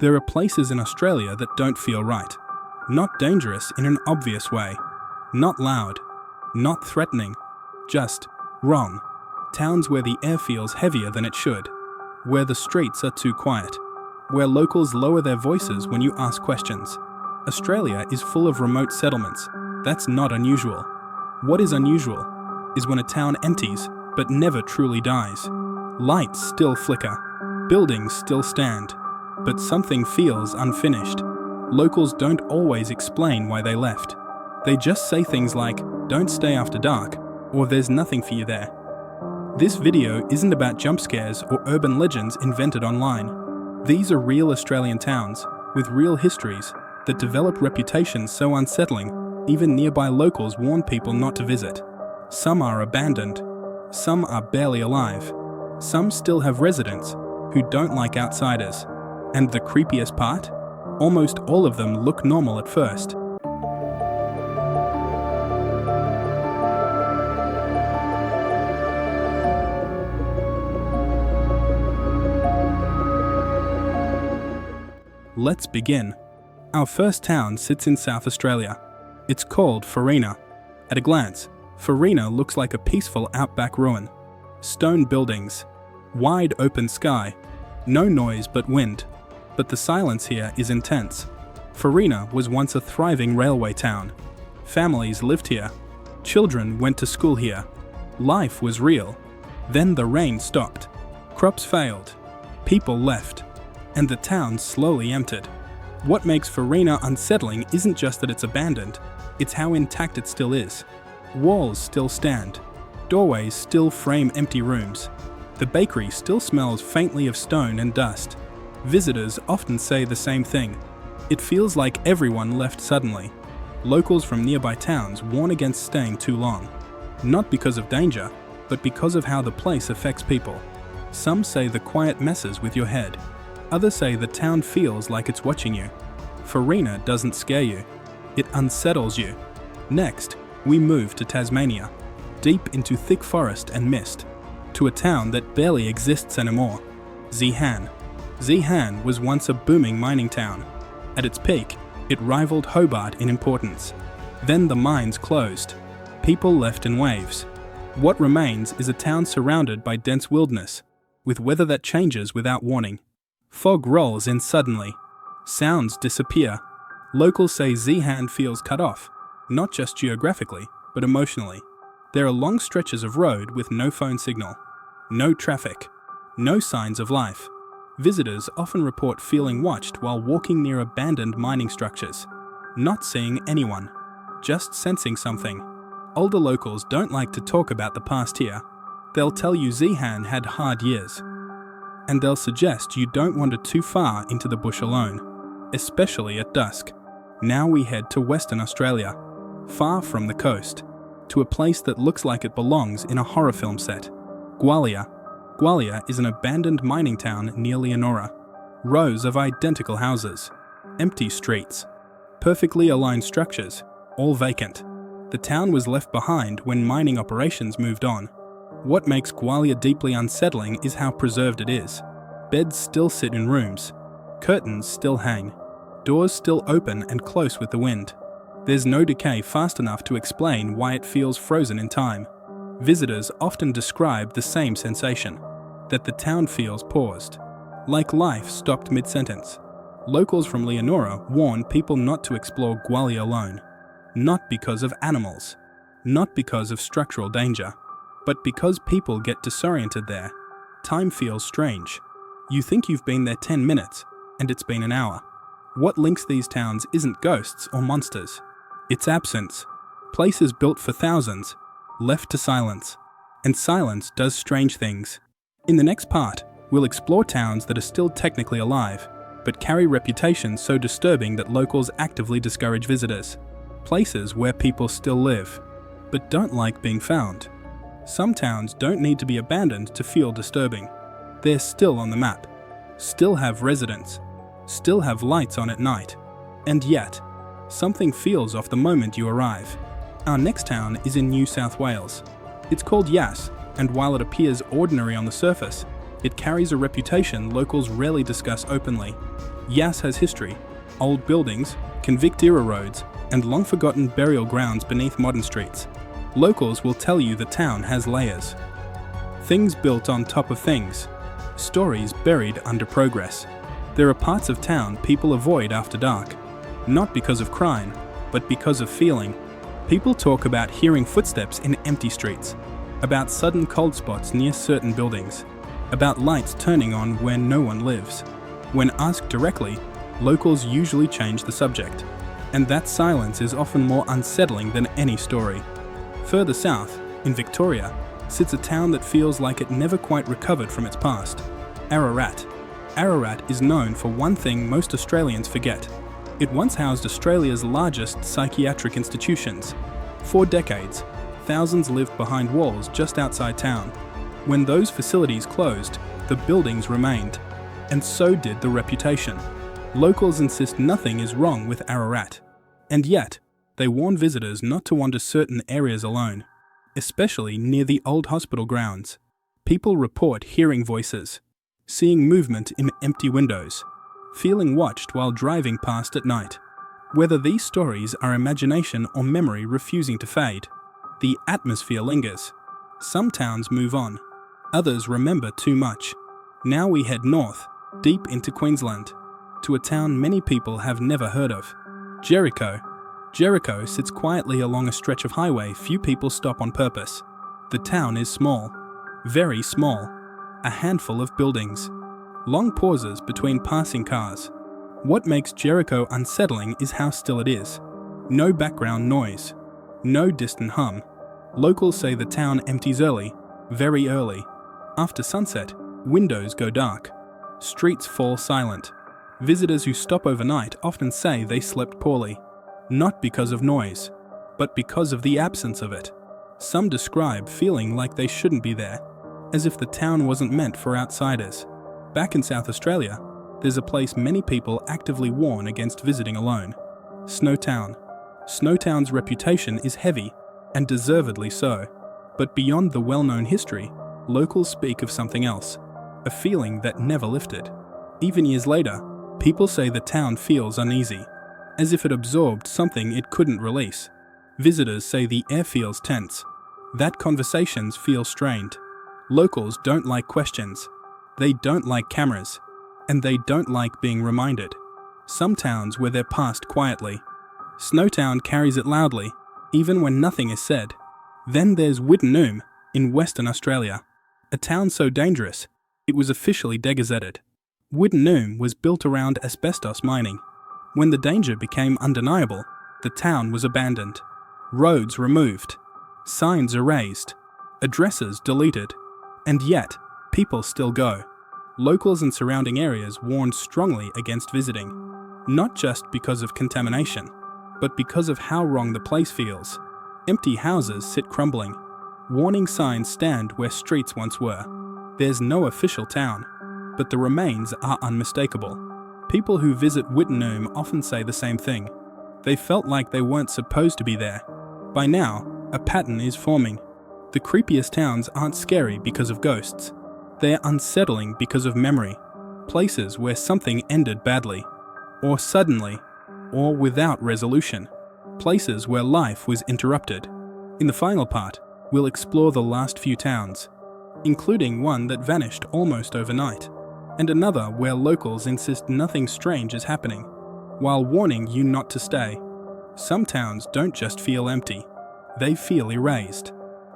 There are places in Australia that don't feel right. Not dangerous in an obvious way. Not loud. Not threatening. Just wrong. Towns where the air feels heavier than it should. Where the streets are too quiet. Where locals lower their voices when you ask questions. Australia is full of remote settlements. That's not unusual. What is unusual is when a town empties but never truly dies. Lights still flicker. Buildings still stand. But something feels unfinished. Locals don't always explain why they left. They just say things like, "Don't stay after dark," or "There's nothing for you there." This video isn't about jump scares or urban legends invented online. These are real Australian towns, with real histories, that develop reputations so unsettling, even nearby locals warn people not to visit. Some are abandoned. Some are barely alive. Some still have residents who don't like outsiders. And the creepiest part? Almost all of them look normal at first. Let's begin. Our first town sits in South Australia. It's called Farina. At a glance, Farina looks like a peaceful outback ruin. Stone buildings, wide open sky, no noise but wind. But the silence here is intense. Farina was once a thriving railway town. Families lived here. Children went to school here. Life was real. Then the rain stopped. Crops failed. People left. And the town slowly emptied. What makes Farina unsettling isn't just that it's abandoned, it's how intact it still is. Walls still stand. Doorways still frame empty rooms. The bakery still smells faintly of stone and dust. Visitors often say the same thing. It feels like everyone left suddenly. Locals from nearby towns warn against staying too long. Not because of danger, but because of how the place affects people. Some say the quiet messes with your head. Others say the town feels like it's watching you. Farina doesn't scare you. It unsettles you. Next, we move to Tasmania, deep into thick forest and mist, to a town that barely exists anymore, Zehan. Zehan was once a booming mining town. At its peak, it rivaled Hobart in importance. Then the mines closed. People left in waves. What remains is a town surrounded by dense wilderness, with weather that changes without warning. Fog rolls in suddenly. Sounds disappear. Locals say Zehan feels cut off, not just geographically, but emotionally. There are long stretches of road with no phone signal, no traffic, no signs of life. Visitors often report feeling watched while walking near abandoned mining structures, not seeing anyone, just sensing something. Older locals don't like to talk about the past here. They'll tell you Zehan had hard years. And they'll suggest you don't wander too far into the bush alone, especially at dusk. Now we head to Western Australia, far from the coast, to a place that looks like it belongs in a horror film set. Gwalia. Gwalia is an abandoned mining town near Leonora. Rows of identical houses, empty streets, perfectly aligned structures, all vacant. The town was left behind when mining operations moved on. What makes Gwalia deeply unsettling is how preserved it is. Beds still sit in rooms. Curtains still hang. Doors still open and close with the wind. There's no decay fast enough to explain why it feels frozen in time. Visitors often describe the same sensation, that the town feels paused, like life stopped mid-sentence. Locals from Leonora warn people not to explore Gwalia alone, not because of animals, not because of structural danger, but because people get disoriented there. Time feels strange. You think you've been there 10 minutes, and it's been an hour. What links these towns isn't ghosts or monsters. It's absence. Places built for thousands, left to silence. And silence does strange things. In the next part, we'll explore towns that are still technically alive, but carry reputations so disturbing that locals actively discourage visitors. Places where people still live, but don't like being found. Some towns don't need to be abandoned to feel disturbing. They're still on the map, still have residents, still have lights on at night. And yet, something feels off the moment you arrive. Our next town is in New South Wales. It's called Yass, and while it appears ordinary on the surface, it carries a reputation locals rarely discuss openly. Yass has history, old buildings, convict-era roads, and long-forgotten burial grounds beneath modern streets. Locals will tell you the town has layers. Things built on top of things. Stories buried under progress. There are parts of town people avoid after dark. Not because of crime, but because of feeling. People talk about hearing footsteps in empty streets, about sudden cold spots near certain buildings, about lights turning on where no one lives. When asked directly, locals usually change the subject, and that silence is often more unsettling than any story. Further south, in Victoria, sits a town that feels like it never quite recovered from its past: Ararat. Ararat is known for one thing most Australians forget. It once housed Australia's largest psychiatric institutions. For decades, thousands lived behind walls just outside town. When those facilities closed, the buildings remained, and so did the reputation. Locals insist nothing is wrong with Ararat, and yet, they warn visitors not to wander certain areas alone, especially near the old hospital grounds. People report hearing voices, seeing movement in empty windows, feeling watched while driving past at night. Whether these stories are imagination or memory refusing to fade, the atmosphere lingers. Some towns move on, others remember too much. Now we head north, deep into Queensland, to a town many people have never heard of: Jericho. Jericho sits quietly along a stretch of highway few people stop on purpose. The town is small, very small, a handful of buildings, long pauses between passing cars. What makes Jericho unsettling is how still it is. No background noise, no distant hum. Locals say the town empties early, very early. After sunset, windows go dark, streets fall silent. Visitors who stop overnight often say they slept poorly, not because of noise, but because of the absence of it. Some describe feeling like they shouldn't be there, as if the town wasn't meant for outsiders. Back in South Australia, there's a place many people actively warn against visiting alone: Snowtown. Snowtown's reputation is heavy, and deservedly so. But beyond the well-known history, locals speak of something else, a feeling that never lifted. Even years later, people say the town feels uneasy, as if it absorbed something it couldn't release. Visitors say the air feels tense, that conversations feel strained. Locals don't like questions, they don't like cameras, and they don't like being reminded. Some towns wear their past quietly. Snowtown carries it loudly, even when nothing is said. Then there's Wittenoom in Western Australia, a town so dangerous it was officially degazetted. Wittenoom was built around asbestos mining. When the danger became undeniable, the town was abandoned, roads removed, signs erased, addresses deleted, and yet people still go. Locals in surrounding areas warned strongly against visiting, not just because of contamination, but because of how wrong the place feels. Empty houses sit crumbling. Warning signs stand where streets once were. There's no official town, but the remains are unmistakable. People who visit Wittenoom often say the same thing. They felt like they weren't supposed to be there. By now, a pattern is forming. The creepiest towns aren't scary because of ghosts. They're unsettling because of memory. Places where something ended badly, or suddenly, or without resolution. Places where life was interrupted. In the final part, we'll explore the last few towns, including one that vanished almost overnight, and another where locals insist nothing strange is happening, while warning you not to stay. Some towns don't just feel empty, they feel erased.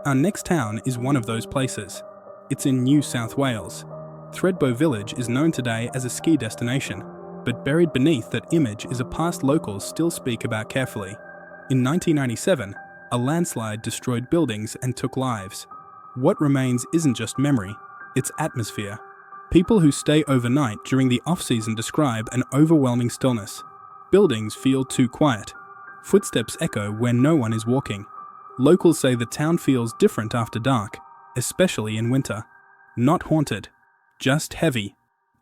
Our next town is one of those places. It's in New South Wales. Thredbo village is known today as a ski destination, but buried beneath that image is a past locals still speak about carefully. In 1997, a landslide destroyed buildings and took lives. What remains isn't just memory, it's atmosphere. People who stay overnight during the off-season describe an overwhelming stillness. Buildings feel too quiet. Footsteps echo where no one is walking. Locals say the town feels different after dark, especially in winter. Not haunted, just heavy,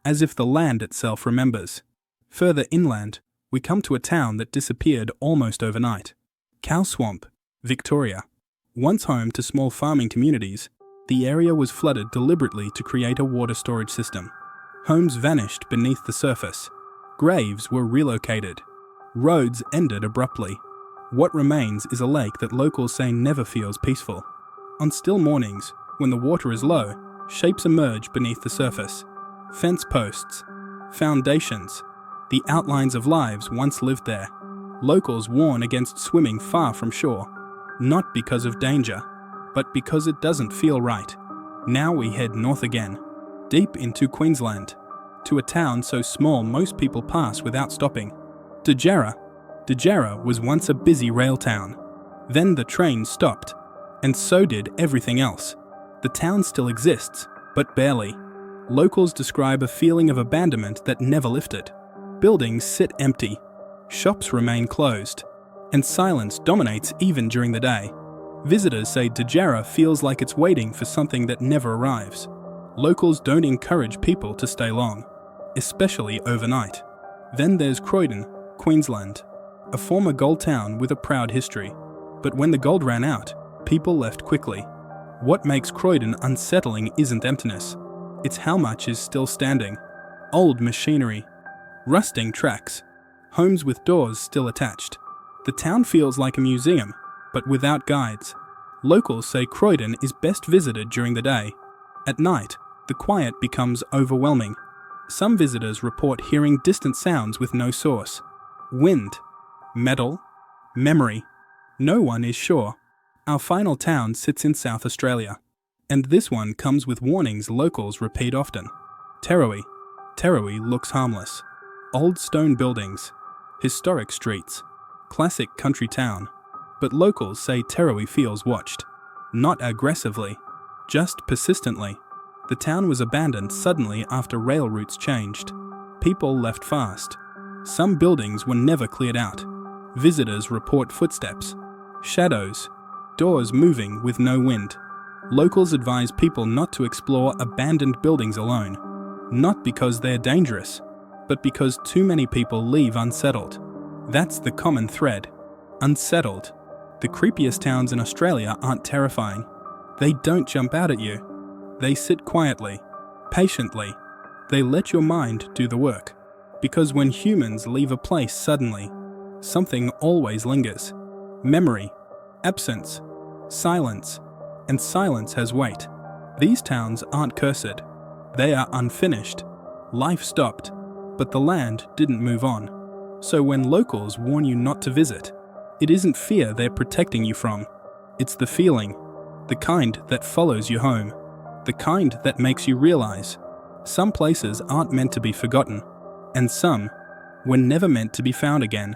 as if the land itself remembers. Further inland, we come to a town that disappeared almost overnight. Cow Swamp, Victoria. Once home to small farming communities, the area was flooded deliberately to create a water storage system. Homes vanished beneath the surface. Graves were relocated. Roads ended abruptly. What remains is a lake that locals say never feels peaceful. On still mornings, when the water is low, shapes emerge beneath the surface. Fence posts, foundations, the outlines of lives once lived there. Locals warn against swimming far from shore, not because of danger, but because it doesn't feel right. Now we head north again, deep into Queensland, to a town so small most people pass without stopping. Degera. Degera was once a busy rail town. Then the train stopped, and so did everything else. The town still exists, but barely. Locals describe a feeling of abandonment that never lifted. Buildings sit empty, shops remain closed, and silence dominates even during the day. Visitors say Degera feels like it's waiting for something that never arrives. Locals don't encourage people to stay long, especially overnight. Then there's Croydon, Queensland, a former gold town with a proud history. But when the gold ran out, people left quickly. What makes Croydon unsettling isn't emptiness, it's how much is still standing. Old machinery, rusting tracks, homes with doors still attached. The town feels like a museum, but without guides. Locals say Croydon is best visited during the day. At night, the quiet becomes overwhelming. Some visitors report hearing distant sounds with no source. Wind, metal, memory. No one is sure. Our final town sits in South Australia, and this one comes with warnings locals repeat often. Terowie. Terowie looks harmless. Old stone buildings, historic streets, classic country town. But locals say Terowie feels watched. Not aggressively, just persistently. The town was abandoned suddenly after rail routes changed. People left fast. Some buildings were never cleared out. Visitors report footsteps, shadows, doors moving with no wind. Locals advise people not to explore abandoned buildings alone. Not because they're dangerous, but because too many people leave unsettled. That's the common thread. Unsettled. The creepiest towns in Australia aren't terrifying. They don't jump out at you. They sit quietly, patiently. They let your mind do the work. Because when humans leave a place suddenly, something always lingers. Memory, absence, silence, and silence has weight. These towns aren't cursed. They are unfinished. Life stopped, but the land didn't move on. So when locals warn you not to visit, it isn't fear they're protecting you from. It's the feeling, the kind that follows you home, the kind that makes you realize some places aren't meant to be forgotten, and some were never meant to be found again.